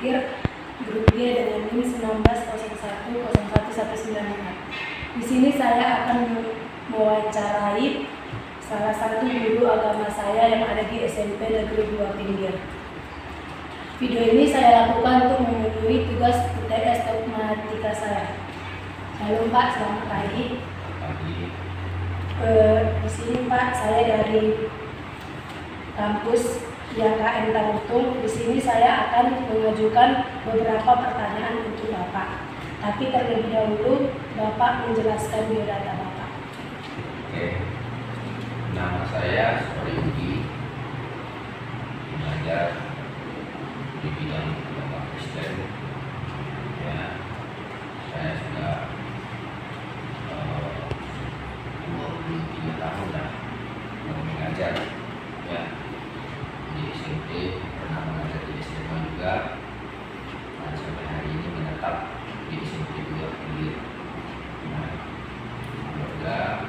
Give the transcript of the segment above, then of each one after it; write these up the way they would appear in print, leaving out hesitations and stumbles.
akhir grup G dengan NIM 19010119. Di sini saya akan mewawancarai salah satu guru agama saya yang ada di SMP Negeri 2 Pinggir. Video ini saya lakukan untuk memenuhi tugas UTS matematika saya. Halo Pak, selamat pagi. Di sini Pak, saya dari kampus YKN Tarutung. Di sini saya akan mengajukan beberapa pertanyaan untuk Bapak. Tapi terlebih dahulu Bapak menjelaskan biodata Bapak. Oke, nama saya Sori Yudi, mengajar di bidang agama Kristen. Ya, saya sudah 23 tahun lah mengajar, ya, di SMP, pernah mengajar di SMA juga, dan sampai hari ini menetap di SMP 2 Pinggir. Nah, semoga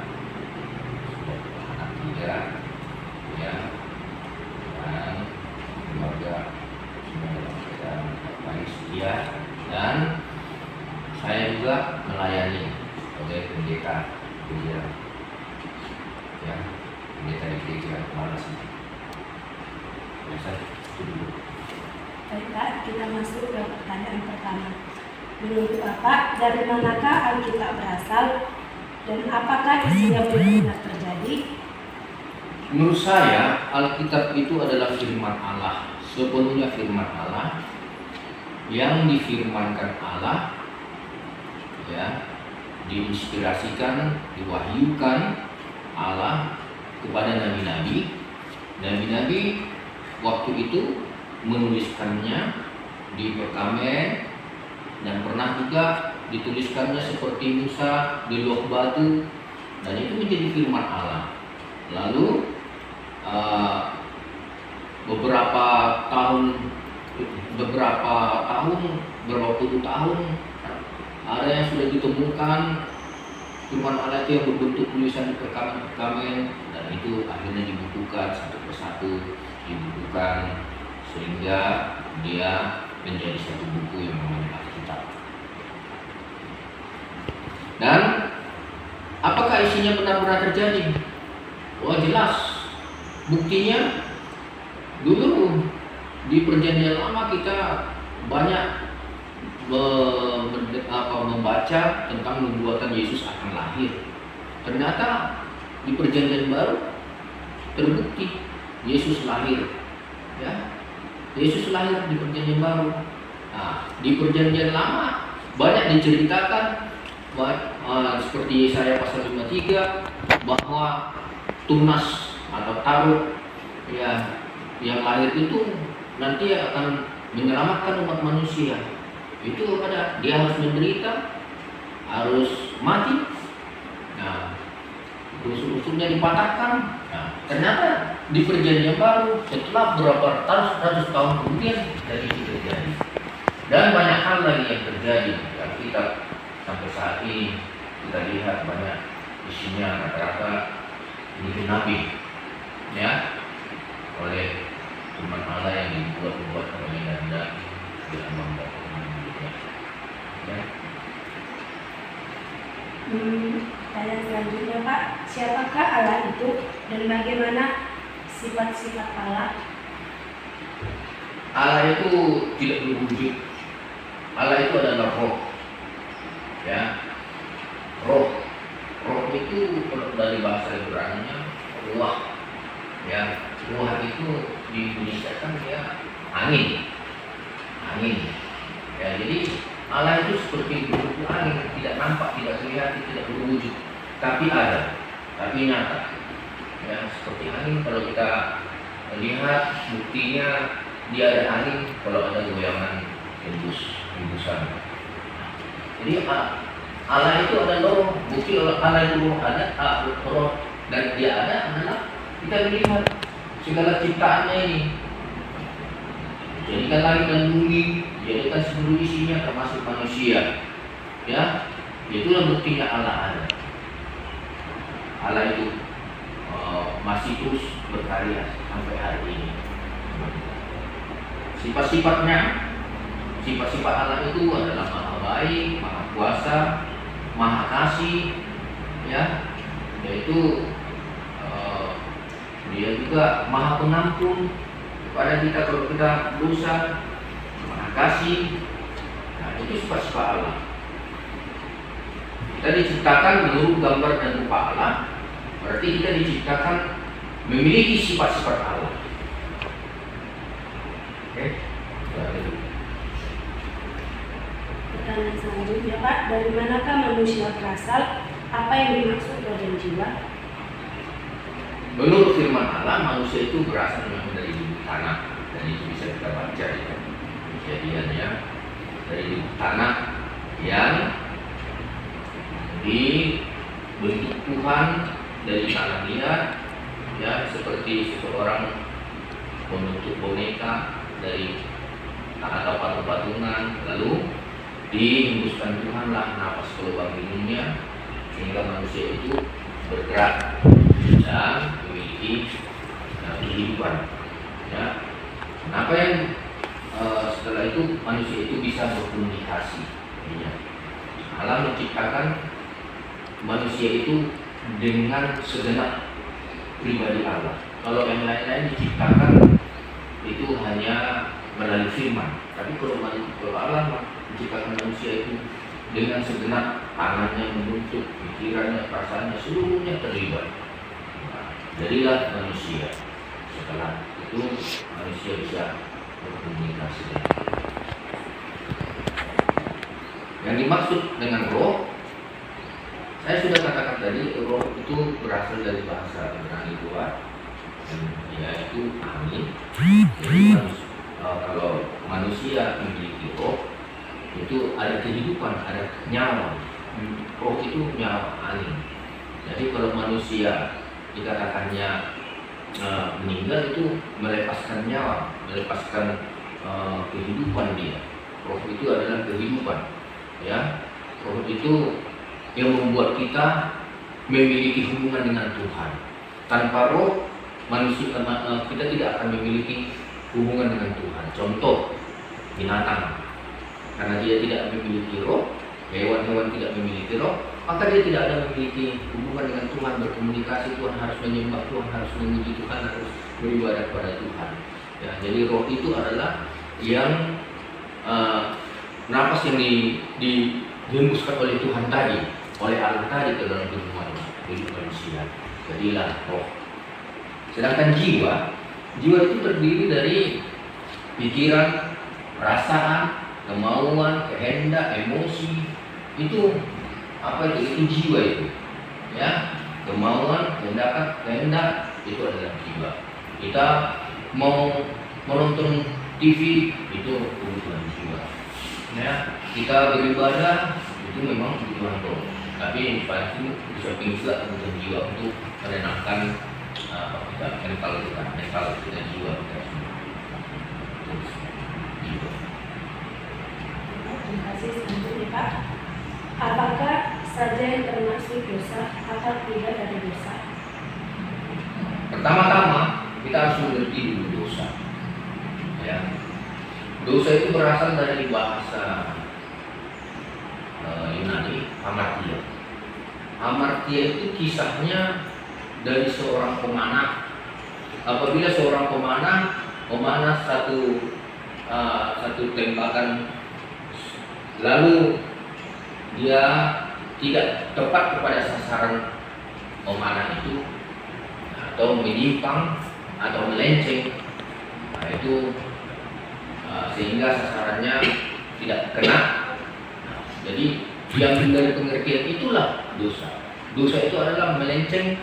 sudah anak 3, ya, dan keluarga semua dalam keadaan baik, setia, dan saya juga melayani sebagai pendeta gereja, ya, pendeta di gereja Malas ini. Biasa itu dulu. Baik Pak, kita masuk ke pertanyaan pertama. Menurut Bapak, dari manakah Alkitab berasal dan apakah isinya benar-benar terjadi? Menurut saya, Alkitab itu adalah firman Allah, sepenuhnya firman Allah yang difirmankan Allah, ya, diinspirasikan, diwahyukan Allah kepada nabi-nabi. Nabi-nabi waktu itu menuliskannya di perkamen, dan pernah juga dituliskannya seperti Musa di log batu, dan itu menjadi firman Allah. Lalu beberapa puluh tahun ada yang sudah ditemukan firman Allah itu yang berbentuk tulisan di perkamen, dan itu akhirnya dibukukan satu persatu, dibukukan sehingga dia menjadi satu buku yang namanya Alkitab. Dan apakah isinya benar-benar terjadi? Wah, jelas. Buktinya dulu di Perjanjian Lama kita banyak membaca tentang nubuatan Yesus akan lahir. Ternyata di Perjanjian Baru terbukti Yesus lahir, ya. Yesus lahir di Perjanjian Baru. Nah, di Perjanjian Lama banyak diceritakan seperti Yesaya pasal 53 bahwa tunas atau Taruk, ya, yang lahir itu nanti akan menyelamatkan umat manusia. Itu pada dia harus menderita, harus mati. Nah, usul-usulnya dipatahkan. Nah, ternyata di Perjanjian Baru setelah beberapa ratus tahun kemudian dari itu terjadi. Dan banyak hal lagi yang terjadi di Alkitab sampai saat ini. Kita lihat banyak isinya rata-rata digenapi, ya, oleh firman Allah yang dibuat oleh Nabi di ambang batas. Ya. Pertanyaan selanjutnya Pak, siapakah Allah itu dan bagaimana sifat-sifat Allah? Allah itu tidak berwujud. Allah itu adalah roh, ya, roh. Roh itu dari bahasa Ibrani-nya ruah, ya. Ruah itu di Indonesia kan dia angin, ya. Jadi Allah itu seperti bentuk angin, tidak nampak, tidak kelihatan, tidak berwujud, tapi ada, tapi nyata, ya, seperti angin. Kalau kita lihat buktinya dia ada angin kalau ada goyangan hembusan. Jadi Allah itu ada roh, bukti Allah itu roh ada, roh, dan dia ada adalah kita melihat segala ciptaannya ini. Jadikan langit dan bumi, jadikan seluruh isinya termasuk manusia, ya. Itulah buktinya Allah ada. Allah itu masih terus berkarya sampai hari ini. Sifat-sifatnya Sifat-sifat Allah itu adalah maha baik, maha kuasa, maha kasih, ya, yaitu dia juga maha pengampun kepada kita kalau kita dosa, maha kasih. Nah, itu sifat-sifat Allah. Kita diciptakan menurut gambar dan rupa Allah, berarti kita diciptakan memiliki sifat-sifat Allah. Oke, Pertanyaan selanjutnya, Pak, dari manakah manusia berasal? Apa yang dimaksud badan jiwa? Menurut firman Allah, manusia itu berasal memang dari tanah, dan itu bisa kita baca di Kejadiannya, dari tanah yang dibentuk Tuhan dari tanah liat, ya, seperti seseorang membentuk boneka dari tanah atau patung-patungan, lalu dihembuskan Tuhanlah napas ke lubang hidungnya sehingga manusia itu bergerak dan memiliki kehidupan. Ya. Apa yang setelah itu manusia itu bisa berkomunikasi. Ya. Allah menciptakan manusia itu dengan segenap pribadi Allah. Kalau yang lain-lain diciptakan itu hanya melalui firman. Tapi kalau Allah menciptakan manusia itu dengan segenap tangannya, membentuk pikirannya, perasaannya, seluruhnya terlibat. Nah, jadilah manusia. Setelah itu manusia bisa berkomunikasi. Yang dimaksud dengan roh, saya sudah katakan tadi, roh itu berasal dari bahasa Ibrani tua, yaitu angin. Jadi kalau manusia memiliki roh, itu ada kehidupan, ada nyawa. Roh itu nyawa, angin. Jadi kalau manusia dikatakannya meninggal, itu melepaskan nyawa, melepaskan kehidupan dia. Roh itu adalah kehidupan, ya. Roh itu yang membuat kita memiliki hubungan dengan Tuhan. Tanpa roh, manusia kita tidak akan memiliki hubungan dengan Tuhan. Contoh, binatang. Karena dia tidak memiliki roh, hewan-hewan tidak memiliki roh, maka dia tidak ada memiliki hubungan dengan Tuhan, berkomunikasi. Tuhan harus menyembah, Tuhan harus memuji Tuhan, harus beribadah kepada Tuhan. Ya, jadi roh itu adalah yang napas yang dihembuskan oleh Tuhan tadi, oleh Allah tadi ke dalam tubuh manusia. Jadilah roh. Sedangkan jiwa itu terdiri dari pikiran, perasaan, kemauan, kehendak, emosi. Itu apa itu? Itu jiwa itu. Ya, kemauan, kehendak itu adalah jiwa. Kita mau menonton TV, itu kebutuhan jiwa. Ya, kita beribadah, itu memang kebutuhan roh. Tapi pasti di samping itu kebutuhan jiwa untuk menenangkan mental kita, jiwa kita. Terima kasih. Selanjutnya, Pak, apakah saja yang termasuk dosa atau tidak ada dosa? Pertama-tama kita harus mengerti dulu dosa. Ya, dosa itu berasal dari bahasa Yunani, hamartia. Hamartia itu kisahnya dari seorang pemanah. Apabila seorang pemanah satu tembakan, lalu dia tidak tepat kepada sasaran pemanah itu, atau menyimpang atau melenceng, nah itu sehingga sasarannya tidak kena. Nah, jadi yang dari pengertian itulah dosa. Dosa itu adalah melenceng,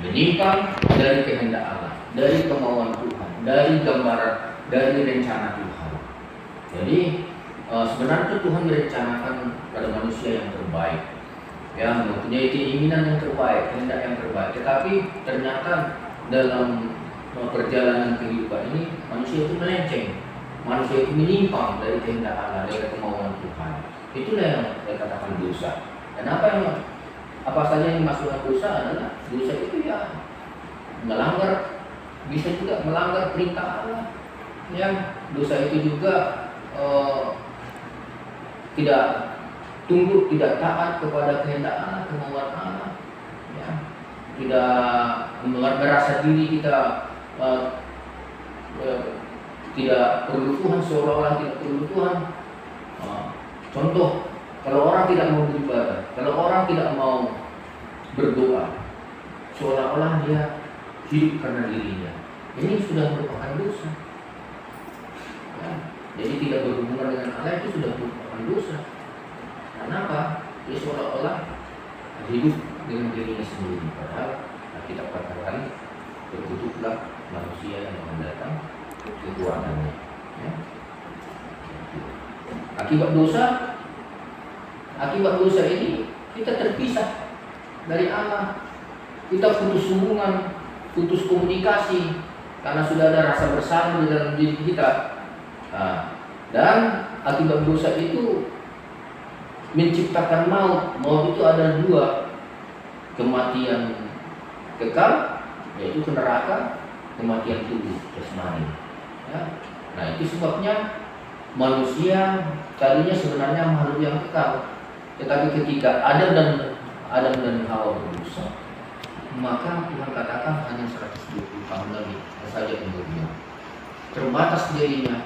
menyimpang dari kehendak Allah, dari kemauan Tuhan, dari gambaran, dari rencana Tuhan. Jadi sebenarnya Tuhan merencanakan pada manusia yang terbaik, ya, mempunyai keinginan yang terbaik, kehendak yang terbaik. Tetapi ternyata dalam perjalanan kehidupan ini manusia itu melenceng, manusia itu menyimpang dari kehendak Allah, dari kemauan Tuhan. Itulah yang dikatakan dosa. Dan apa saja yang dimaksudkan dosa adalah dosa itu ya melanggar, bisa juga melanggar perintah Allah. Ya, dosa itu juga tidak tunduk, tidak taat kepada kehendak Allah, kemauan Allah, ya. Tidak merasa diri kita tidak perlu Tuhan, seolah-olah tidak perlu Tuhan. Contoh, kalau orang tidak mau beribadah, kalau orang tidak mau berdoa, seolah-olah dia hidup karena dirinya. Ini sudah merupakan dosa. Ya. Jadi tidak berhubungan dengan Allah itu sudah merupakan dosa. Kenapa? Dia seolah-olah hidup dengan dirinya sendiri. Padahal kita katakan terkutuklah manusia yang mendatang kekuatannya. Ya. Akibat dosa ini kita terpisah dari Allah. Kita putus hubungan, putus komunikasi karena sudah ada rasa bersalah di dalam diri kita. Dan akibat dosa itu menciptakan maut. Maut itu ada dua, kematian kekal, yaitu ke neraka, kematian tubuh jasmani. Ya. Nah, itu sebabnya manusia tadinya sebenarnya makhluk yang kekal, tetapi ketika Adam dan Hawa berdosa, maka Tuhan katakan hanya 120 tahun lagi saja umurnya. Terbatas dirinya,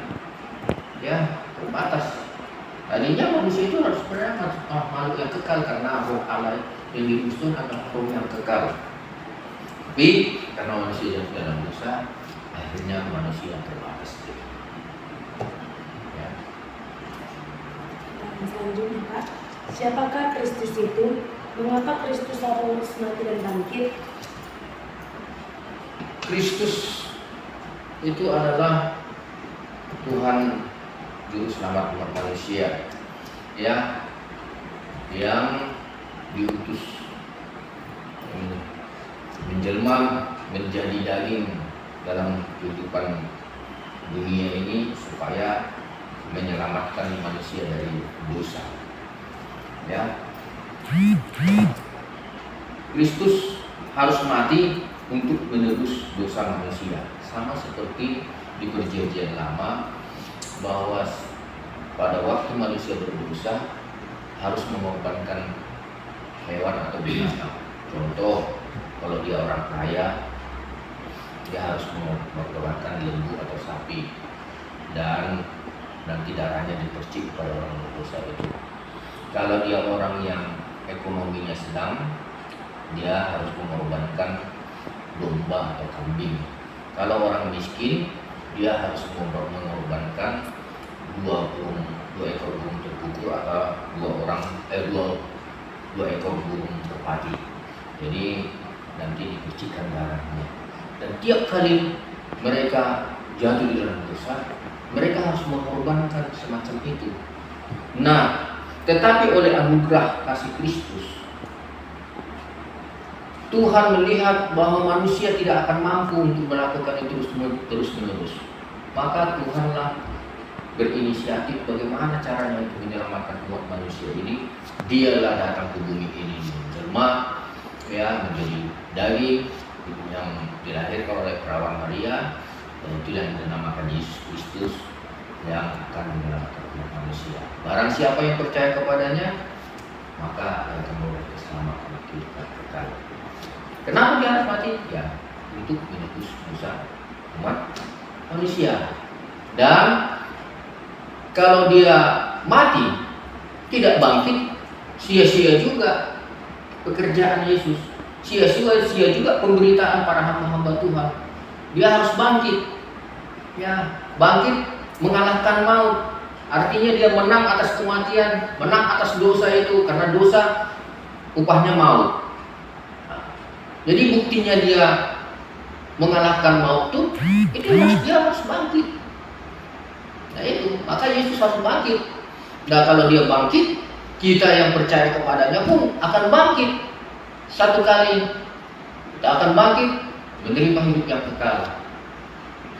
ya, terbatas. Tadinya manusia itu harus sebenarnya makhluk yang kekal karena roh Allah yang diusun adalah roh yang kekal. Tapi karena manusia yang dalam dosa, akhirnya manusia terbatas. Ya. Selanjutnya, Pak, siapakah Kristus itu? Mengapa Kristus harus mati dan bangkit? Kristus itu adalah Tuhan Juru Selamat umat manusia, ya, yang diutus menjelma menjadi daging dalam kehidupan dunia ini supaya menyelamatkan manusia dari dosa. Ya, Kristus harus mati untuk menebus dosa manusia, sama seperti di Perjanjian Lama bahwa pada waktu manusia berdosa harus mengorbankan hewan atau binatang. Contoh, kalau dia orang kaya, dia harus mengorbankan lembu atau sapi dan nanti darahnya dipercik pada orang berdosa itu. Kalau dia orang yang ekonominya sedang, dia harus mengorbankan domba atau kambing. Kalau orang miskin, dia harus mengorbankan dua ekor burung terkukur atau dua ekor burung merpati. Jadi nanti dipercikan darahnya. Dan tiap kali mereka jatuh di dalam dosa, mereka harus mengorbankan semacam itu. Nah, tetapi oleh anugerah kasih Kristus, Tuhan melihat bahwa manusia tidak akan mampu untuk melakukan itu terus-menerus. Maka Tuhanlah berinisiatif bagaimana caranya untuk menyelamatkan umat manusia ini. Dialah datang ke bumi ini menjelma, ya, menjadi daging yang dilahirkan oleh perawan Maria, dan itulah yang dinamakan Yesus Kristus yang akan menyelamatkan umat manusia. Barang siapa yang percaya kepadanya, maka akan memperoleh keselamatan kehidupan kekal. Kenapa dia harus mati? Ya, untuk menebus dosa umat manusia. Dan kalau dia mati tidak bangkit, sia-sia juga pekerjaan Yesus, sia-sia juga pemberitaan para hamba-hamba Tuhan. Dia harus bangkit, ya, bangkit mengalahkan maut. Artinya dia menang atas kematian, menang atas dosa itu, karena dosa upahnya maut. Jadi buktinya dia mengalahkan maut itu dia harus bangkit. Nah itu, maka Yesus harus bangkit. Nah kalau dia bangkit, kita yang percaya kepadanya pun akan bangkit. Satu kali kita akan bangkit, menerima hidup yang kekal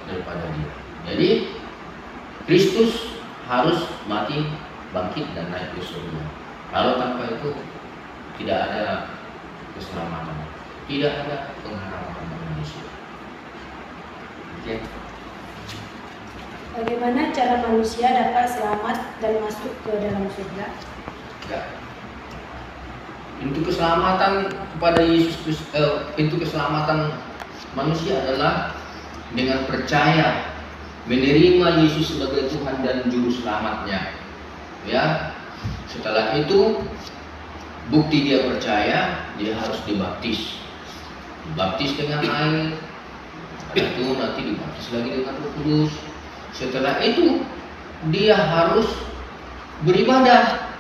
daripada dia. Jadi Kristus harus mati, bangkit, dan naik ke surga. Kalau tanpa itu tidak ada keselamatan, tidak ada pengharapan manusia. Oke. Bagaimana cara manusia dapat selamat dan masuk ke dalam surga? Ya. Pintu keselamatan kepada Yesus pintu keselamatan manusia adalah dengan percaya menerima Yesus sebagai Tuhan dan juru selamatnya. Ya. Setelah itu bukti dia percaya, dia harus dibaptis. Dibaptis dengan air. Setelah itu nanti dibaptis lagi dengan Roh Kudus. Setelah itu dia harus beribadah.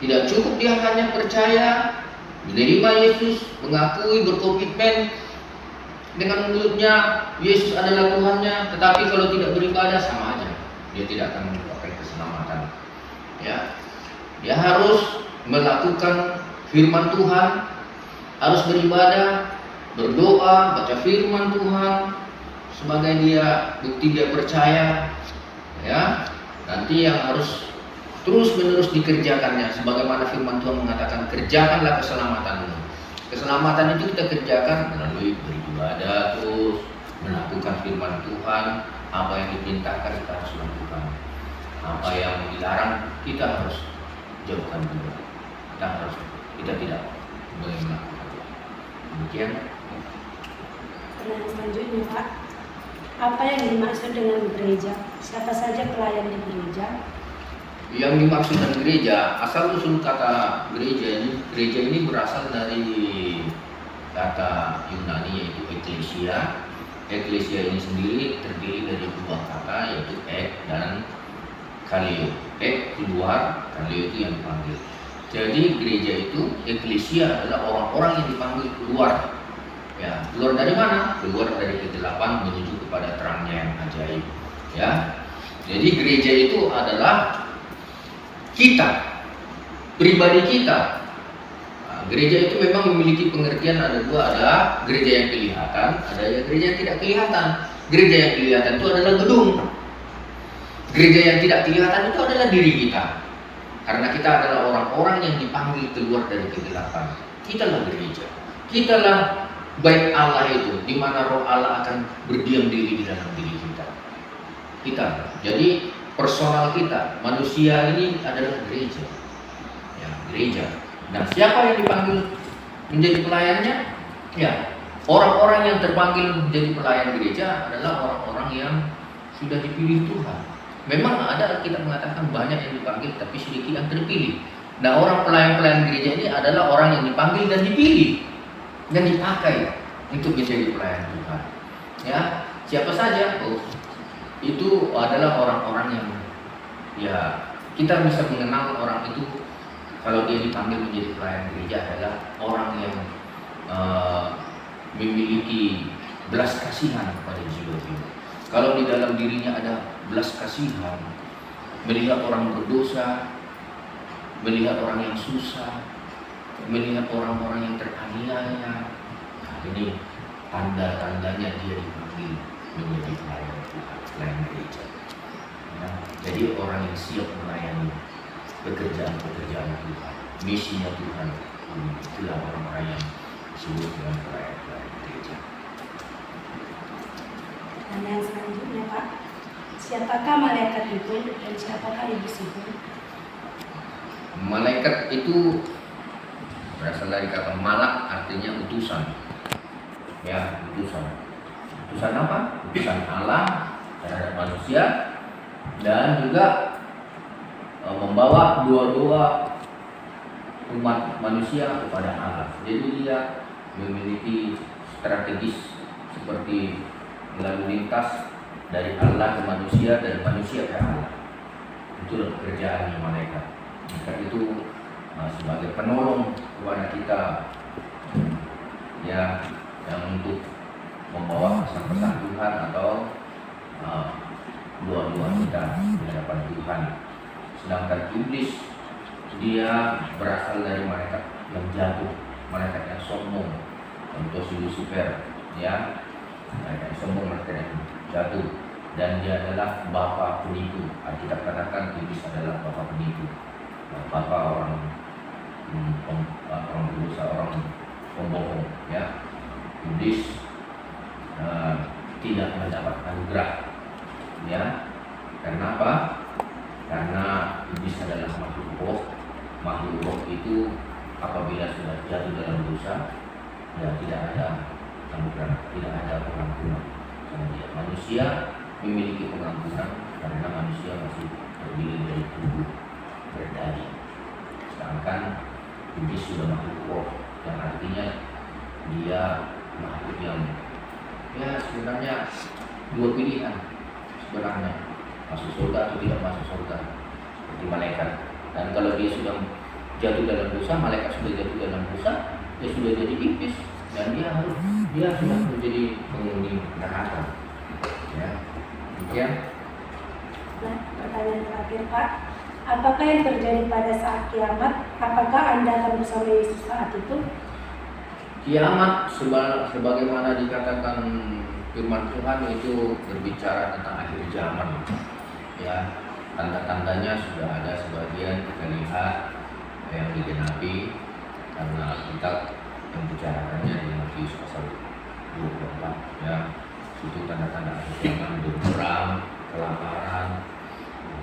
Tidak cukup dia hanya percaya, menerima Yesus, mengakui, berkomitmen dengan mulutnya Yesus adalah Tuhannya, tetapi kalau tidak beribadah sama aja, dia tidak akan mendapatkan keselamatan. Ya, dia harus melakukan firman Tuhan, harus beribadah, berdoa, baca firman Tuhan sebagai bukti dia percaya. Ya, nanti yang harus terus menerus dikerjakannya, sebagaimana firman Tuhan mengatakan, kerjakanlah keselamatanmu. Keselamatan itu kita kerjakan melalui beribadah, terus melakukan firman Tuhan. Apa yang diperintahkan kita harus lakukan, apa yang dilarang kita harus jauhkan juga. Kita tidak boleh melakukan. Demikian. Pertanyaan selanjutnya, Pak. Apa yang dimaksud dengan gereja? Siapa saja pelayan di gereja? Yang dimaksud dengan gereja, asal usul kata gereja ini berasal dari kata Yunani yaitu eklesia. Eklesia ini sendiri terdiri dari dua kata yaitu ek dan kaleo. Ek keluar, kaleo itu yang dipanggil. Jadi gereja itu, eklesia adalah orang-orang yang dipanggil keluar. Ya, keluar dari mana? Keluar dari kegelapan menuju kepada terangnya yang ajaib. Ya, jadi gereja itu adalah kita, pribadi kita. Nah, gereja itu memang memiliki pengertian ada dua, ada gereja yang kelihatan, ada gereja yang tidak kelihatan. Gereja yang kelihatan itu adalah gedung. Gereja yang tidak kelihatan itu adalah diri kita. Karena kita adalah orang-orang yang dipanggil keluar dari kegelapan. Kitalah gereja. Kitalah bait Allah itu, di mana Roh Allah akan berdiam diri di dalam diri kita. Jadi personal kita, manusia ini adalah gereja. Ya, gereja. Nah, siapa yang dipanggil menjadi pelayannya? Ya, orang-orang yang terpanggil menjadi pelayan gereja adalah orang-orang yang sudah dipilih Tuhan. Memang ada, kita mengatakan banyak yang dipanggil, tapi sedikit yang terpilih. Nah, orang pelayan-pelayan gereja ini adalah orang yang dipanggil dan dipilih dan dipakai untuk menjadi pelayan Tuhan. Ya, siapa saja? Itu adalah orang-orang yang kita bisa mengenal orang itu kalau dia dipanggil menjadi pelayan gereja adalah orang yang memiliki belas kasihan kepada jiwa-jiwa. Kalau di dalam dirinya ada belas kasihan, melihat orang berdosa, melihat orang yang susah, melihat orang-orang yang teraniaya, ini tanda-tandanya dia dipanggil menjadi pelayan Tuhan, pelayan gereja. Ya, jadi orang yang siap melayani pekerjaan-pekerjaan Tuhan, misinya Tuhan, itulah orang-orang yang disebut dengan pelayan-pelayan gereja. Dan yang selanjutnya, Pak, siapakah malaikat itu dan siapakah iblis itu? Malaikat itu berasal dari kata malak, artinya utusan. Ya, utusan. Utusan apa? Utusan Allah terhadap manusia dan juga membawa doa-doa umat manusia kepada Allah. Jadi dia memiliki strategis seperti lalu lintas dari Allah ke manusia, dari manusia ke Allah. Itu pekerjaan malaikat. Malaikat itu sebagai penolong kepada kita, ya, yang untuk membawa pesan-pesan Tuhan atau doa-doa kita di hadapan Tuhan. Sedangkan iblis dia berasal dari malaikat yang jatuh, malaikat yang sombong, contoh si Lucifer, ya, malaikat yang sombong, malaikat yang jatuh, dan dia adalah bapa penipu. Alkitab katakan iblis adalah bapa penipu, bapa orang berdosa, orang pembohong, ya. Iblis tidak mendapat anugerah, ya, Karena apa? Karena iblis adalah makhluk roh. Makhluk roh itu apabila sudah jatuh dalam dosa, ya tidak ada anugerah, tidak ada pengampunan. Manusia memiliki pengampunan karena manusia masih terdiri dari tubuh berdari. Sedangkan iblis sudah makhluk roh, yang artinya dia makhluk yang ya sebenarnya dua pilihan sebenarnya, masuk surga atau tidak masuk surga, seperti malaikat. Dan kalau dia sudah jatuh dalam dosa, malaikat sudah jatuh dalam dosa, dia sudah jadi iblis dan dia sudah menjadi penghuni neraka. Ya, demikian. Nah, pertanyaan terakhir Pak, apakah yang terjadi pada saat kiamat? Apakah Anda akan bersama Yesus saat itu? Kiamat sebagaimana dikatakan firman Tuhan itu berbicara tentang akhir zaman. Ya, tanda-tandanya sudah ada sebagian kita lihat yang digenapi karena kita membicarakannya di Matius pasal 24. Ya, itu tanda-tanda akhir zaman, berperang, kelaparan,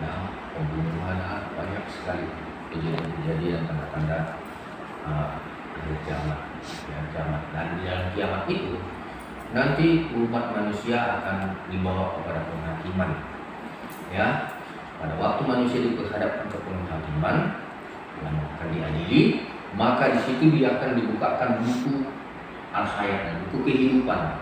ya, pembunuhan, banyak sekali kejadian-kejadian tanda-tanda akhir zaman. Ya, kiamat. Dan di dalam kiamat itu nanti umat manusia akan dibawa kepada penghakiman. Ya, pada waktu manusia diperhadapkan ke penghakiman yang akan diadili, maka di situ dia akan dibukakan buku al-hayat, buku kehidupan.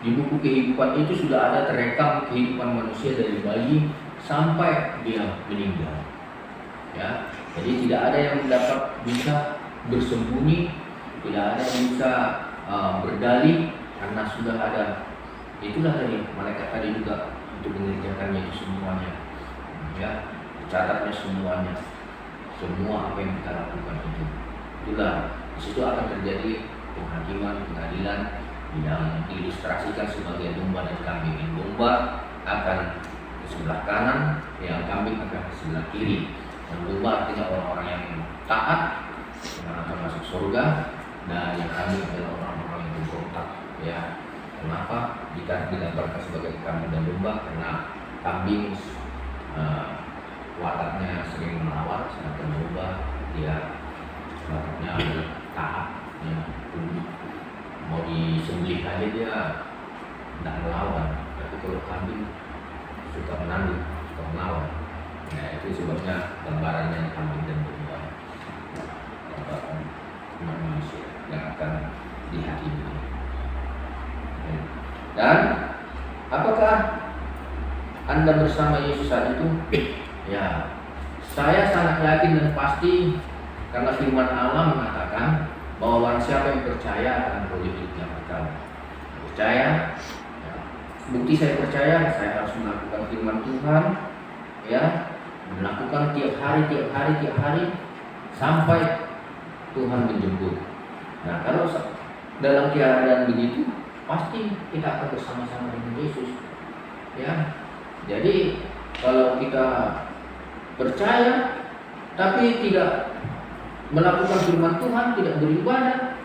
Di buku kehidupan itu sudah ada terekam kehidupan manusia dari bayi sampai dia meninggal. Ya, jadi tidak ada yang dapat bisa bersembunyi, tidak ada yang bisa berdalih karena sudah ada. Itulah tadi malaikat tadi juga untuk mengerjakannya itu semuanya. Ya, dicatatnya semuanya, semua apa yang kita lakukan itu. Itulah di situ akan terjadi penghakiman, pengadilan yang diilustrasikan sebagai domba dan kambing. Domba akan ke sebelah kanan, yang kambing akan ke sebelah kiri. Dan domba artinya orang-orang yang taat yang akan masuk surga, dan yang kambing adalah orang-orang yang berontak. Ya, kenapa jika digambarkan sebagai kambing dan domba? Karena kambing wataknya sering melawan, sedangkan domba dia wataknya adalah taat, ya, mau disembelih aja dia tidak melawan. Tapi kalau kambing suka menanduk, suka melawan. Nah, itu sebabnya gambarannya kambing dan domba, umat manusia yang akan dihakimi. Dan apakah Anda bersama Yesus saat itu? Ya, saya sangat yakin dan pasti karena firman Allah mengatakan bahwa barang siapa yang percaya akan beroleh hidup yang kekal. Percaya, ya. Bukti saya percaya, saya harus melakukan firman Tuhan, ya, melakukan tiap hari sampai Tuhan menjemput. Nah, kalau dalam keadaan begitu, pasti kita akan bersama-sama dengan Yesus. Ya, jadi kalau kita percaya tapi tidak melakukan firman Tuhan, tidak beribadah,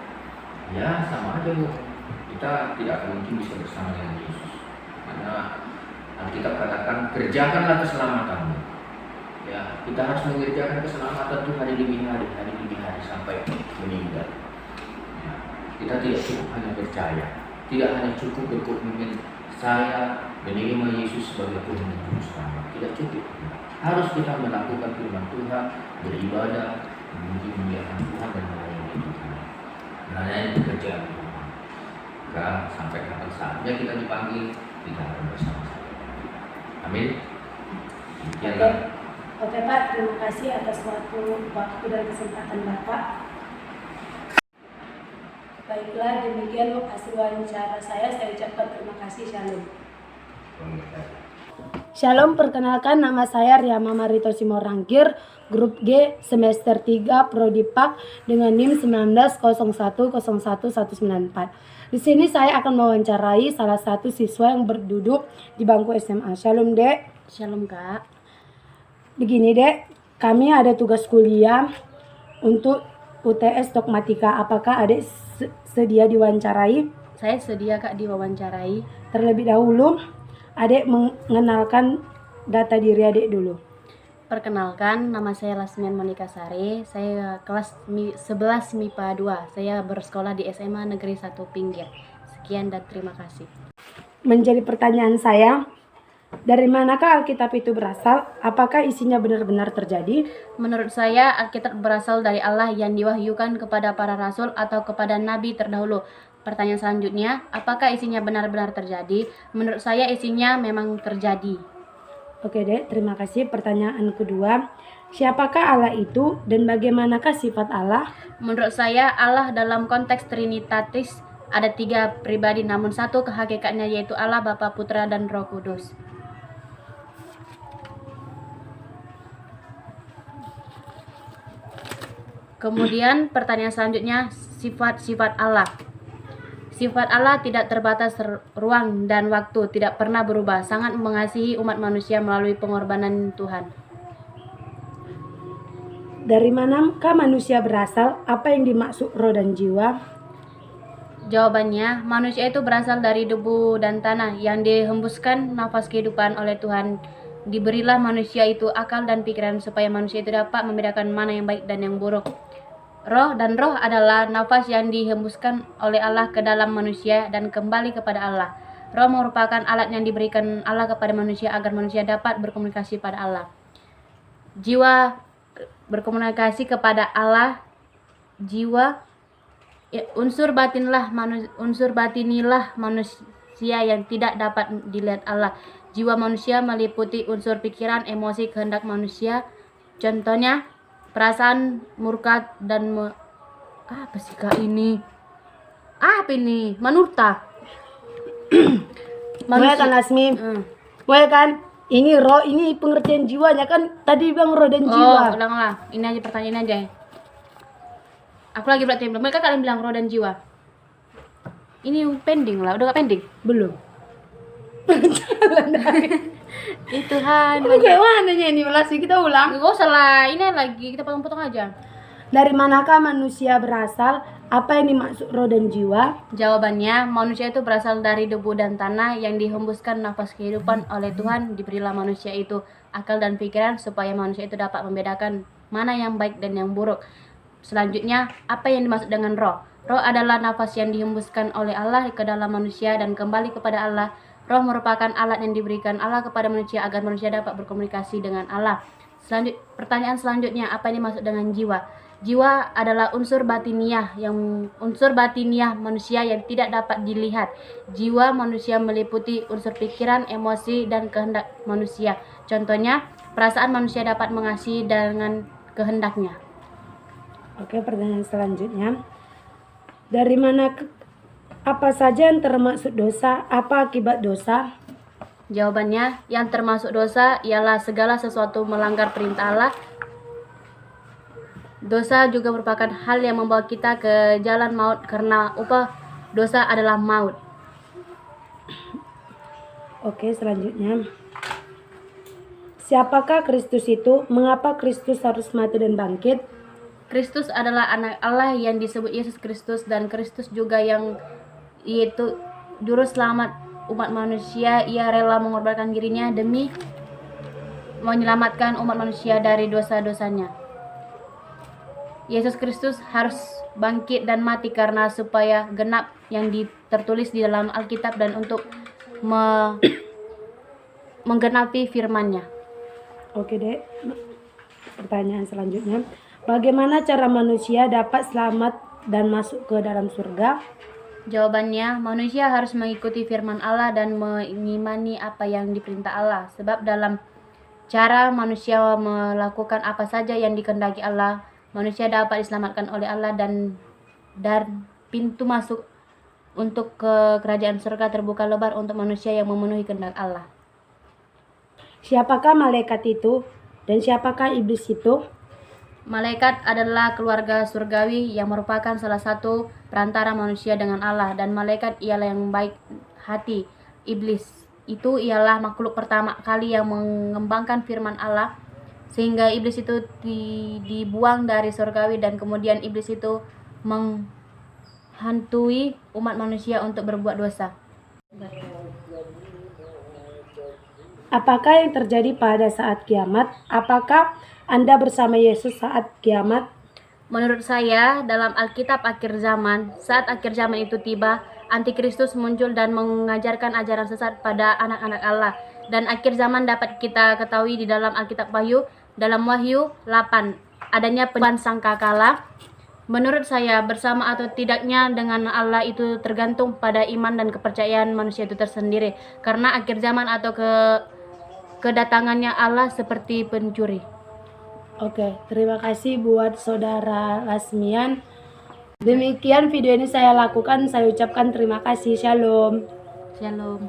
ya sama aja Bu. Kita tidak akan mungkin bisa bersama dengan Yesus. Karena Alkitab katakan kerjakanlah keselamatanmu. Ya, kita harus mengerjakan keselamatan itu hari demi hari sampai meninggal. Ya, kita tidak cukup hanya percaya, tidak hanya cukup berkomitmen saya menerima Yesus sebagai Tuhan dan Juru Selamat. Tidak cukup. Harus kita melakukan firman Tuhan, beribadah, memuji-muliakan Tuhan dan melayani Tuhan. Melayani pekerjaan Tuhan. Maka sampai kapan saatnya kita dipanggil, kita akan bersama-sama. Amin. Oke Pak, terima kasih atas waktu dan kesempatan Bapak. Baiklah, demikian lokasi wawancara saya ucapkan terima kasih. Shalom. Shalom, perkenalkan nama saya Riama Marito Simorangkir, grup G, semester 3, Prodi PAK dengan NIM 1901011194. Di sini saya akan mewawancarai salah satu siswa yang berduduk di bangku SMA. Shalom Dek. Shalom Kak. Begini Dek, kami ada tugas kuliah untuk UTS Dogmatika. Apakah Adek sedia diwawancarai? Saya sedia Kak diwawancarai. Terlebih dahulu, Adek mengenalkan data diri adik dulu. Perkenalkan, nama saya Lasmian Monika Sari. Saya kelas 11 MIPA 2. Saya bersekolah di SMA Negeri 1 Pinggir. Sekian dan terima kasih. Menjadi pertanyaan saya, dari manakah Alkitab itu berasal? Apakah isinya benar-benar terjadi? Menurut saya, Alkitab berasal dari Allah yang diwahyukan kepada para rasul atau kepada nabi terdahulu. Pertanyaan selanjutnya, apakah isinya benar-benar terjadi? Menurut saya, isinya memang terjadi. Oke dek, terima kasih. Pertanyaan kedua, siapakah Allah itu dan bagaimanakah sifat Allah? Menurut saya, Allah dalam konteks Trinitatis ada 3 pribadi, namun satu kehakikatnya, yaitu Allah, Bapa, Putra, dan Roh Kudus. Kemudian pertanyaan selanjutnya, sifat-sifat Allah. Sifat Allah tidak terbatas ruang dan waktu, tidak pernah berubah, sangat mengasihi umat manusia melalui pengorbanan Tuhan. Dari manakah manusia berasal? Apa yang dimaksud roh dan jiwa? Jawabannya, manusia itu berasal dari debu dan tanah yang dihembuskan nafas kehidupan oleh Tuhan. Diberilah manusia itu akal dan pikiran supaya manusia itu dapat membedakan mana yang baik dan yang buruk. Roh adalah nafas yang dihembuskan oleh Allah ke dalam manusia dan kembali kepada Allah. Roh merupakan alat yang diberikan Allah kepada manusia agar manusia dapat berkomunikasi pada Allah. Jiwa berkomunikasi kepada Allah. Jiwa, unsur batinilah manusia yang tidak dapat dilihat Allah. Jiwa manusia meliputi unsur pikiran, emosi, kehendak manusia. Contohnya, perasaan, murka, dan apa sih kak ini? Apa ini? Manurta. Mulai kan Lasmi? Mulai kan? Ini roh, ini pengertian jiwanya kan tadi bang roh dan jiwa. Ulanglah. Ini aja pertanyaan aja. Aku lagi berarti belum. Mereka kalian bilang roh dan jiwa. Ini pending lah. Udah gak pending? Belum. Tuhan. Ini kayak mana ini Lasmi, kita ulang. Gak usah lah. Ini lagi kita potong-potong aja. Dari manakah manusia berasal? Apa yang dimaksud roh dan jiwa? Jawabannya, manusia itu berasal dari debu dan tanah yang dihembuskan nafas kehidupan oleh Tuhan. Diberilah manusia itu akal dan pikiran supaya manusia itu dapat membedakan mana yang baik dan yang buruk. Selanjutnya, apa yang dimaksud dengan roh? Roh adalah nafas yang dihembuskan oleh Allah ke dalam manusia dan kembali kepada Allah. Roh merupakan alat yang diberikan Allah kepada manusia agar manusia dapat berkomunikasi dengan Allah. Pertanyaan selanjutnya, apa yang dimaksud dengan jiwa? Jiwa adalah unsur batiniah manusia yang tidak dapat dilihat. Jiwa manusia meliputi unsur pikiran, emosi, dan kehendak manusia. Contohnya, perasaan manusia dapat mengasihi dengan kehendaknya. Oke, pertanyaan selanjutnya. Dari mana apa saja yang termasuk dosa? Apa akibat dosa? Jawabannya, yang termasuk dosa ialah segala sesuatu melanggar perintah Allah. Dosa juga merupakan hal yang membawa kita ke jalan maut karena upah dosa adalah maut. Oke, selanjutnya. Siapakah Kristus itu? Mengapa Kristus harus mati dan bangkit? Kristus adalah anak Allah yang disebut Yesus Kristus, dan Kristus juga yang yaitu juru selamat umat manusia. Ia rela mengorbankan dirinya demi menyelamatkan umat manusia dari dosa-dosanya. Yesus Kristus harus bangkit dan mati karena supaya genap yang tertulis di dalam Alkitab dan untuk menggenapi firman-Nya. Oke dek, pertanyaan selanjutnya. Bagaimana cara manusia dapat selamat dan masuk ke dalam surga? Jawabannya, manusia harus mengikuti firman Allah dan mengimani apa yang diperintah Allah. Sebab dalam cara manusia melakukan apa saja yang dikehendaki Allah, manusia dapat diselamatkan oleh Allah dan pintu masuk untuk ke kerajaan surga terbuka lebar untuk manusia yang memenuhi kehendak Allah. Siapakah malaikat itu dan siapakah iblis itu? Malaikat adalah keluarga surgawi yang merupakan salah satu perantara manusia dengan Allah, dan malaikat ialah yang baik hati. Iblis itu ialah makhluk pertama kali yang mengembangkan firman Allah, sehingga iblis itu dibuang dari surgawi, dan kemudian iblis itu menghantui umat manusia untuk berbuat dosa. Apakah yang terjadi pada saat kiamat? Apakah Anda bersama Yesus saat kiamat? Menurut saya, dalam Alkitab akhir zaman, saat akhir zaman itu tiba, Antikristus muncul dan mengajarkan ajaran sesat pada anak-anak Allah. Dan akhir zaman dapat kita ketahui di dalam Alkitab dalam Wahyu 8, adanya penyembahan sangkakala. Menurut saya, bersama atau tidaknya dengan Allah itu tergantung pada iman dan kepercayaan manusia itu tersendiri. Karena akhir zaman atau kedatangannya Allah seperti pencuri. Oke, terima kasih buat saudara Lasmian. Demikian video ini saya lakukan, saya ucapkan terima kasih. Shalom. Shalom.